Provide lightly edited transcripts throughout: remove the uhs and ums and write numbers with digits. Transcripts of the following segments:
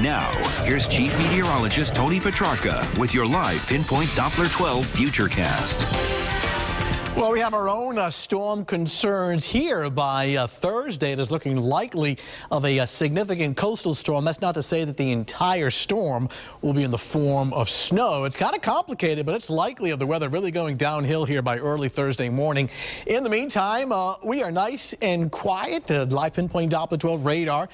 Now, here's Chief Meteorologist Tony Petrarca with your live Pinpoint Doppler 12 Futurecast. Well, we have our own storm concerns here by Thursday. It is looking likely of a significant coastal storm. That's not to say that the entire storm will be in the form of snow. It's kind of complicated, but it's likely of the weather really going downhill here by early Thursday morning. In the meantime, we are nice and quiet. Live Pinpoint Doppler 12 radar.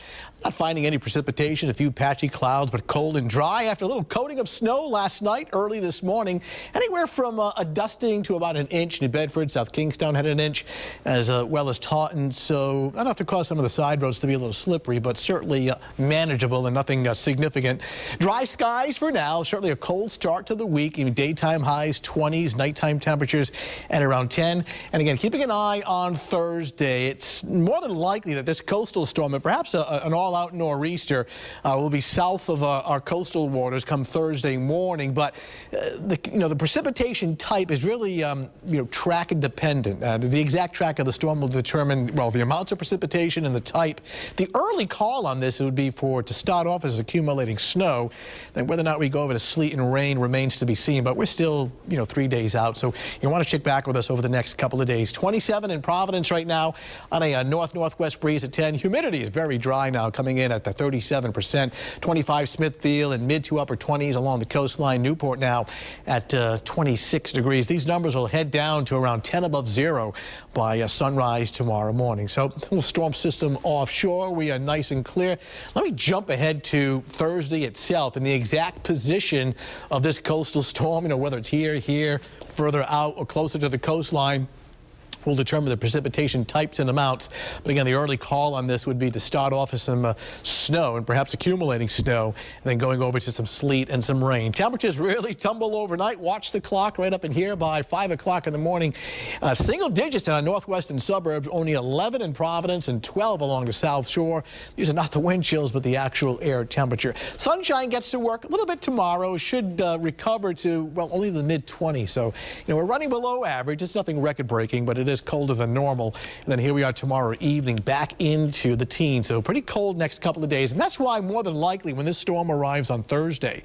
Not finding any precipitation, a few patchy clouds, but cold and dry after a little coating of snow last night, early this morning. Anywhere from a dusting to about an inch. New Bedford, South Kingstown had an inch, as well as Taunton. So enough to cause some of the side roads to be a little slippery, but certainly manageable and nothing significant. Dry skies for now. Certainly a cold start to the week. Even daytime highs 20s, nighttime temperatures at around 10. And again, keeping an eye on Thursday. It's more than likely that this coastal storm, and perhaps an all-out nor'easter, will be south of our coastal waters come Thursday morning. But the precipitation type is really track dependent. The exact track of the storm will determine, well, the amounts of precipitation and the type. The early call on this would be to start off as accumulating snow. Then whether or not we go over to sleet and rain remains to be seen, but we're still 3 days out, so you want to check back with us over the next couple of days. 27 in Providence right now on a north-northwest breeze at 10. Humidity is very dry now, coming in at the 37%. 25 Smithfield and mid to upper 20s along the coastline. Newport now at 26 degrees. These numbers will head down to around 10 above zero by sunrise tomorrow morning. So little storm system offshore. We are nice and clear. Let me jump ahead to Thursday itself and the exact position of this coastal storm, whether it's here, further out or closer to the coastline, will determine the precipitation types and amounts. But again, the early call on this would be to start off with some snow and perhaps accumulating snow, and then going over to some sleet and some rain. Temperatures really tumble overnight. Watch the clock right up in here by 5 o'clock in the morning. Single digits in our northwestern suburbs, only 11 in Providence and 12 along the South Shore. These are not the wind chills, but the actual air temperature. Sunshine gets to work a little bit tomorrow. Should recover to, well, only the mid-20s. So, we're running below average. It's nothing record-breaking, but it is colder than normal. And then here we are tomorrow evening back into the teens. So pretty cold next couple of days. And that's why more than likely when this storm arrives on Thursday,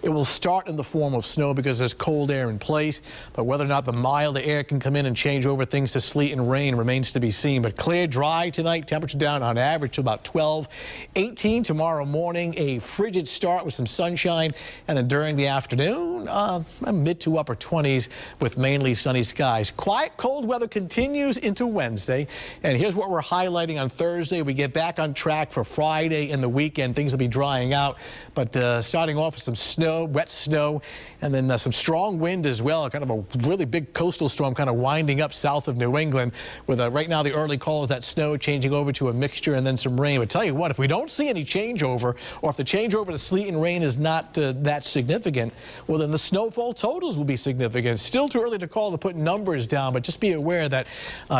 it will start in the form of snow because there's cold air in place. But whether or not the mild air can come in and change over things to sleet and rain remains to be seen. But clear, dry tonight, temperature down on average to about 12. 18 tomorrow morning, a frigid start with some sunshine. And then during the afternoon, mid to upper 20s with mainly sunny skies. Quiet, cold weather continues into Wednesday, and here's what we're highlighting on Thursday. We get back on track for Friday and the weekend. Things will be drying out, but starting off with some snow, wet snow, and then some strong wind as well. Kind of a really big coastal storm kind of winding up south of New England with right now the early call is that snow changing over to a mixture and then some rain. But tell you what, if we don't see any changeover, or if the changeover to sleet and rain is not that significant, well, then the snowfall totals will be significant. Still too early to call to put numbers down, but just be aware that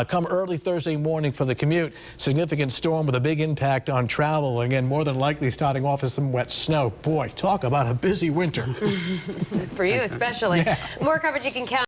come early Thursday morning for the commute, significant storm with a big impact on travel. Again, more than likely starting off as some wet snow. Boy, talk about a busy winter. For you especially. Yeah. More coverage you can count